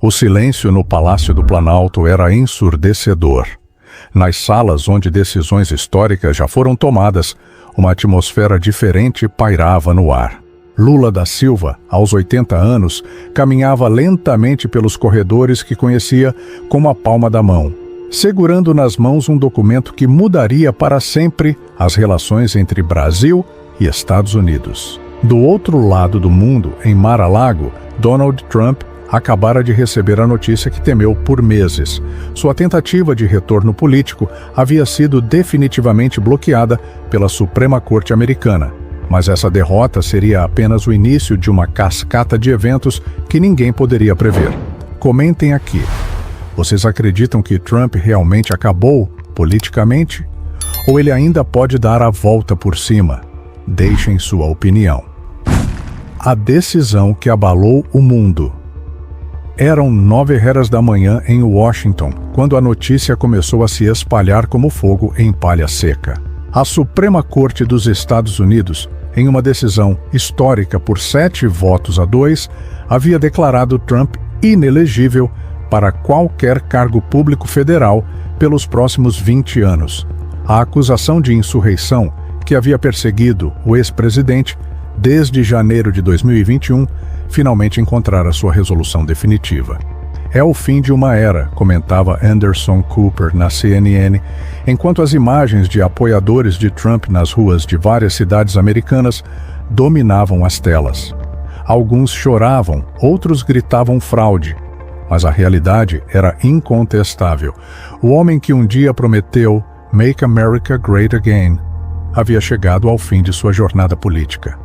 O silêncio no Palácio do Planalto era ensurdecedor. Nas salas onde decisões históricas já foram tomadas, uma atmosfera diferente pairava no ar. Lula da Silva, aos 80 anos, caminhava lentamente pelos corredores que conhecia como a palma da mão, segurando nas mãos um documento que mudaria para sempre as relações entre Brasil e Estados Unidos. Do outro lado do mundo, em Mar-a-Lago, Donald Trump acabara de receber a notícia que temeu por meses. Sua tentativa de retorno político havia sido definitivamente bloqueada pela Suprema Corte Americana. Mas essa derrota seria apenas o início de uma cascata de eventos que ninguém poderia prever. Comentem aqui. Vocês acreditam que Trump realmente acabou politicamente? Ou ele ainda pode dar a volta por cima? Deixem sua opinião. A decisão que abalou o mundo. Eram 9h da manhã em Washington, quando a notícia começou a se espalhar como fogo em palha seca. A Suprema Corte dos Estados Unidos, em uma decisão histórica por 7-2, havia declarado Trump inelegível para qualquer cargo público federal pelos próximos 20 anos. A acusação de insurreição, que havia perseguido o ex-presidente desde janeiro de 2021, finalmente encontrara sua resolução definitiva. É o fim de uma era, comentava Anderson Cooper na CNN, enquanto as imagens de apoiadores de Trump nas ruas de várias cidades americanas dominavam as telas. Alguns choravam, outros gritavam fraude, mas a realidade era incontestável. O homem que um dia prometeu "Make America Great Again" havia chegado ao fim de sua jornada política.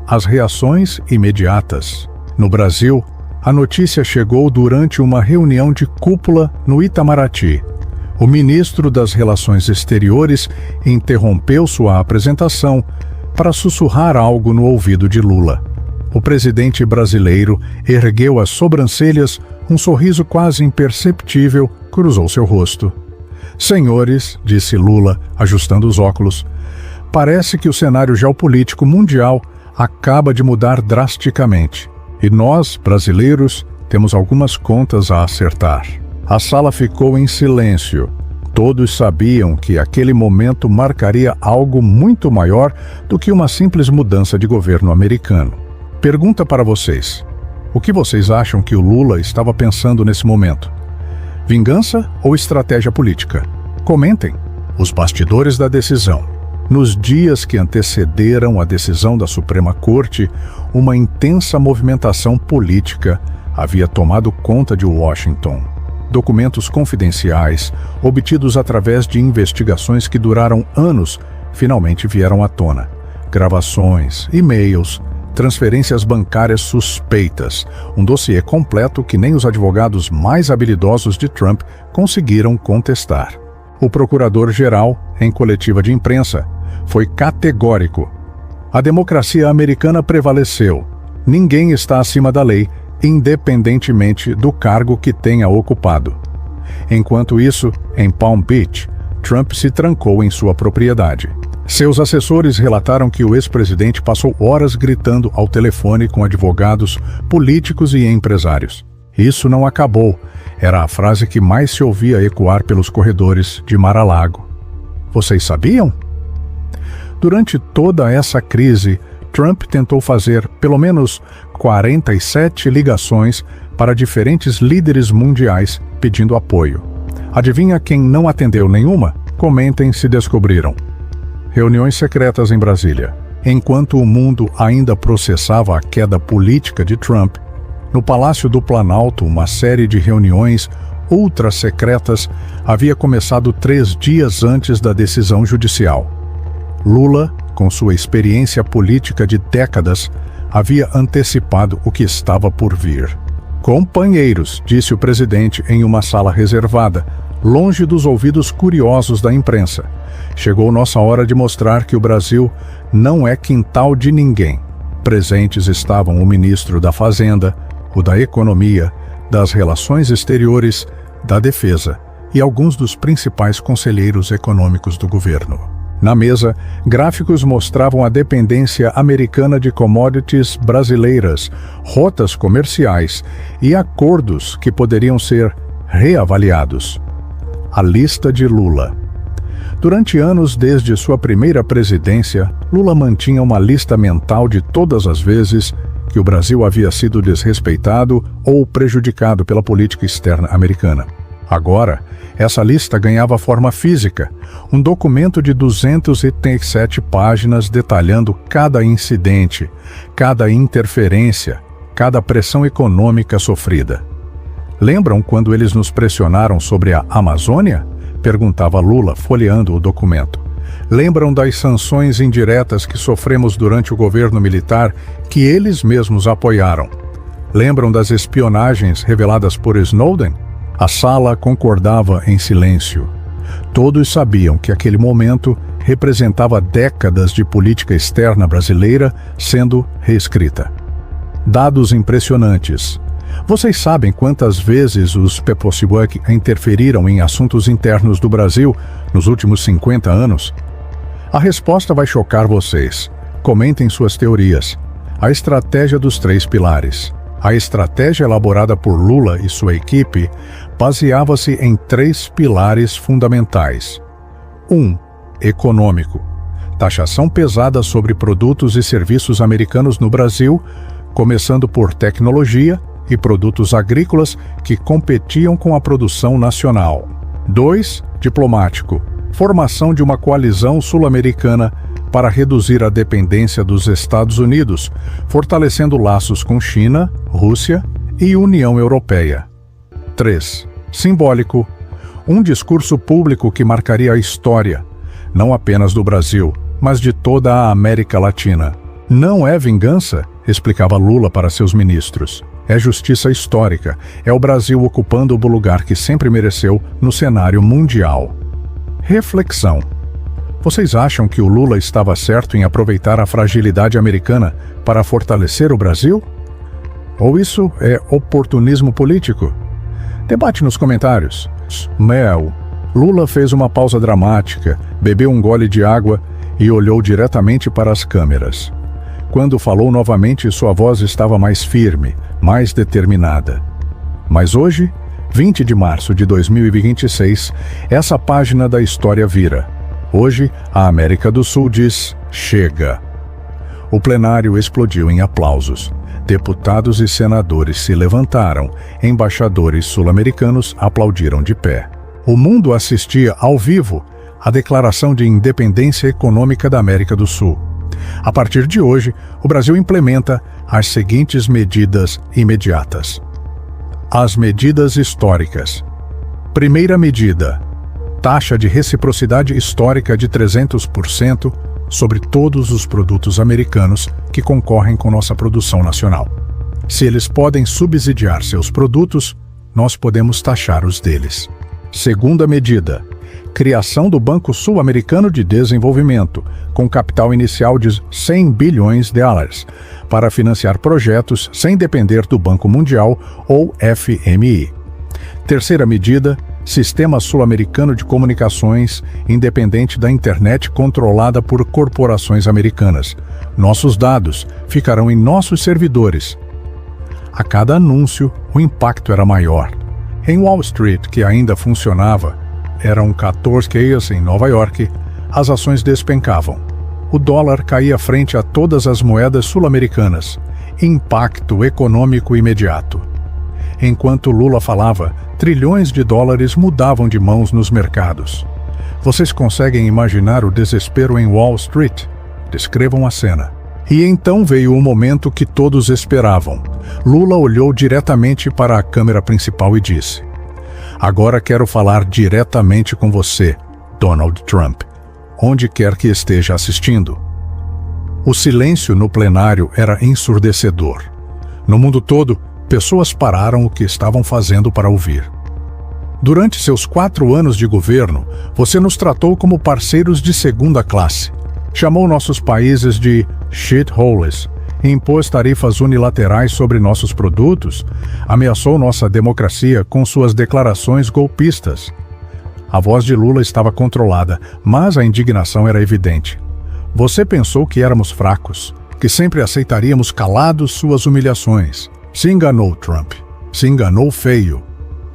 As reações imediatas. No Brasil, a notícia chegou durante uma reunião de cúpula no Itamaraty. O ministro das Relações Exteriores interrompeu sua apresentação para sussurrar algo no ouvido de Lula. O presidente brasileiro ergueu as sobrancelhas, um sorriso quase imperceptível cruzou seu rosto. "Senhores", disse Lula, ajustando os óculos, "parece que o cenário geopolítico mundial acaba de mudar drasticamente. E nós, brasileiros, temos algumas contas a acertar." A sala ficou em silêncio. Todos sabiam que aquele momento marcaria algo muito maior do que uma simples mudança de governo americano. Pergunta para vocês: o que vocês acham que o Lula estava pensando nesse momento? Vingança ou estratégia política? Comentem. Os bastidores da decisão. Nos dias que antecederam a decisão da Suprema Corte, uma intensa movimentação política havia tomado conta de Washington. Documentos confidenciais, obtidos através de investigações que duraram anos, finalmente vieram à tona. Gravações, e-mails, transferências bancárias suspeitas, um dossiê completo que nem os advogados mais habilidosos de Trump conseguiram contestar. O procurador-geral, em coletiva de imprensa, foi categórico. A democracia americana prevaleceu. Ninguém está acima da lei, independentemente do cargo que tenha ocupado. Enquanto isso, em Palm Beach, Trump se trancou em sua propriedade. Seus assessores relataram que o ex-presidente passou horas gritando ao telefone com advogados, políticos e empresários. "Isso não acabou", era a frase que mais se ouvia ecoar pelos corredores de Mar-a-Lago. Vocês sabiam? Durante toda essa crise, Trump tentou fazer pelo menos 47 ligações para diferentes líderes mundiais pedindo apoio. Adivinha quem não atendeu nenhuma? Comentem se descobriram. Reuniões secretas em Brasília. Enquanto o mundo ainda processava a queda política de Trump, no Palácio do Planalto, uma série de reuniões ultra secretas havia começado 3 dias antes da decisão judicial. Lula, com sua experiência política de décadas, havia antecipado o que estava por vir. "Companheiros", disse o presidente em uma sala reservada, longe dos ouvidos curiosos da imprensa, "chegou nossa hora de mostrar que o Brasil não é quintal de ninguém." Presentes estavam o ministro da Fazenda, o da Economia, das Relações Exteriores, da Defesa e alguns dos principais conselheiros econômicos do governo. Na mesa, gráficos mostravam a dependência americana de commodities brasileiras, rotas comerciais e acordos que poderiam ser reavaliados. A lista de Lula. Durante anos, desde sua primeira presidência, Lula mantinha uma lista mental de todas as vezes que o Brasil havia sido desrespeitado ou prejudicado pela política externa americana. Agora, essa lista ganhava forma física, um documento de 237 páginas detalhando cada incidente, cada interferência, cada pressão econômica sofrida. Lembram quando eles nos pressionaram sobre a Amazônia? Perguntava Lula, folheando o documento. Lembram das sanções indiretas que sofremos durante o governo militar que eles mesmos apoiaram? Lembram das espionagens reveladas por Snowden? A sala concordava em silêncio. Todos sabiam que aquele momento representava décadas de política externa brasileira sendo reescrita. Dados impressionantes. Vocês sabem quantas vezes os Pepossibok interferiram em assuntos internos do Brasil nos últimos 50 anos? A resposta vai chocar vocês. Comentem suas teorias. A estratégia dos 3 pilares. A estratégia elaborada por Lula e sua equipe baseava-se em 3 pilares fundamentais. 1. Econômico. Taxação pesada sobre produtos e serviços americanos no Brasil, começando por tecnologia e produtos agrícolas que competiam com a produção nacional. 2. Diplomático. Formação de uma coalizão sul-americana para reduzir a dependência dos Estados Unidos, fortalecendo laços com China, Rússia e União Europeia. 3. Simbólico. Um discurso público que marcaria a história, não apenas do Brasil, mas de toda a América Latina. Não é vingança, explicava Lula para seus ministros. É justiça histórica, é o Brasil ocupando o lugar que sempre mereceu no cenário mundial. Reflexão. Vocês acham que o Lula estava certo em aproveitar a fragilidade americana para fortalecer o Brasil? Ou isso é oportunismo político? Debate nos comentários. Lula fez uma pausa dramática, bebeu um gole de água e olhou diretamente para as câmeras. Quando falou novamente, sua voz estava mais firme, mais determinada. Mas hoje, 20 de março de 2026, essa página da história vira. Hoje, a América do Sul diz: chega. O plenário explodiu em aplausos. Deputados e senadores se levantaram. Embaixadores sul-americanos aplaudiram de pé. O mundo assistia ao vivo à Declaração de Independência Econômica da América do Sul. A partir de hoje, o Brasil implementa as seguintes medidas imediatas. As medidas históricas. Primeira medida: taxa de reciprocidade histórica de 300% sobre todos os produtos americanos que concorrem com nossa produção nacional. Se eles podem subsidiar seus produtos, nós podemos taxar os deles. Segunda medida: criação do Banco Sul-Americano de Desenvolvimento, com capital inicial de 100 bilhões de dólares, para financiar projetos sem depender do Banco Mundial ou FMI. Terceira medida: Sistema Sul-Americano de Comunicações, independente da internet controlada por corporações americanas. Nossos dados ficarão em nossos servidores. A cada anúncio, o impacto era maior. Em Wall Street, que ainda funcionava, eram 14 dias em Nova York, as ações despencavam. O dólar caía frente a todas as moedas sul-americanas. Impacto econômico imediato. Enquanto Lula falava, trilhões de dólares mudavam de mãos nos mercados. Vocês conseguem imaginar o desespero em Wall Street? Descrevam a cena. E então veio o momento que todos esperavam. Lula olhou diretamente para a câmera principal e disse: agora quero falar diretamente com você, Donald Trump, onde quer que esteja assistindo. O silêncio no plenário era ensurdecedor. No mundo todo, pessoas pararam o que estavam fazendo para ouvir. Durante seus 4 anos de governo, você nos tratou como parceiros de segunda classe. Chamou nossos países de shitholes, impôs tarifas unilaterais sobre nossos produtos, ameaçou nossa democracia com suas declarações golpistas. A voz de Lula estava controlada, mas a indignação era evidente. Você pensou que éramos fracos, que sempre aceitaríamos calados suas humilhações. Se enganou, Trump. Se enganou feio.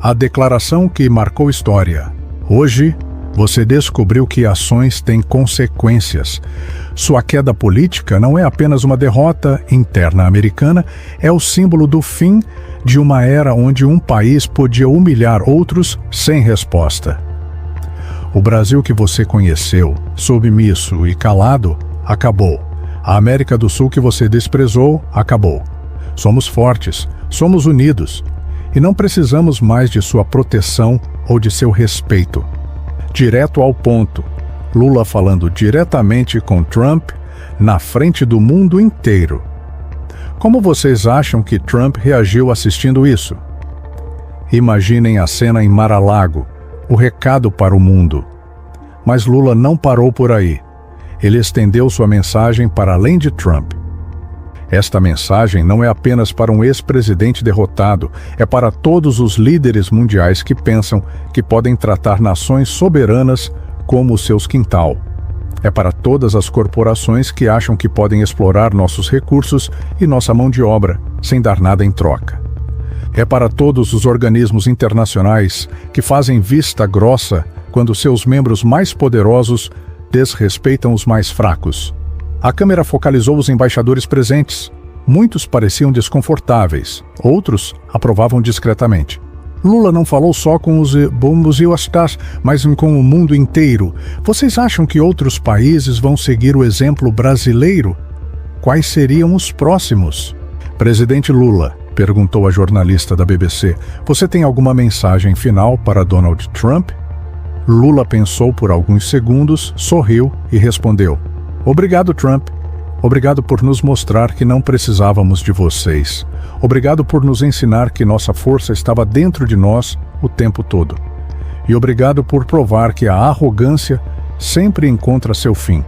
A declaração que marcou história. Hoje, você descobriu que ações têm consequências. Sua queda política não é apenas uma derrota interna americana, é o símbolo do fim de uma era onde um país podia humilhar outros sem resposta. O Brasil que você conheceu, submisso e calado, acabou. A América do Sul que você desprezou, acabou. Somos fortes, somos unidos, e não precisamos mais de sua proteção ou de seu respeito. Direto ao ponto, Lula falando diretamente com Trump na frente do mundo inteiro. Como vocês acham que Trump reagiu assistindo isso? Imaginem a cena em Mar-a-Lago, o recado para o mundo. Mas Lula não parou por aí. Ele estendeu sua mensagem para além de Trump. Esta mensagem não é apenas para um ex-presidente derrotado, é para todos os líderes mundiais que pensam que podem tratar nações soberanas como o seu quintal. É para todas as corporações que acham que podem explorar nossos recursos e nossa mão de obra, sem dar nada em troca. É para todos os organismos internacionais que fazem vista grossa quando seus membros mais poderosos desrespeitam os mais fracos. A câmera focalizou os embaixadores presentes. Muitos pareciam desconfortáveis, outros aprovavam discretamente. Lula não falou só com os bombos e ostars, mas com o mundo inteiro. Vocês acham que outros países vão seguir o exemplo brasileiro? Quais seriam os próximos? Presidente Lula, perguntou a jornalista da BBC, você tem alguma mensagem final para Donald Trump? Lula pensou por alguns segundos, sorriu e respondeu: Obrigado, Trump. Obrigado por nos mostrar que não precisávamos de vocês. Obrigado por nos ensinar que nossa força estava dentro de nós o tempo todo. E obrigado por provar que a arrogância sempre encontra seu fim.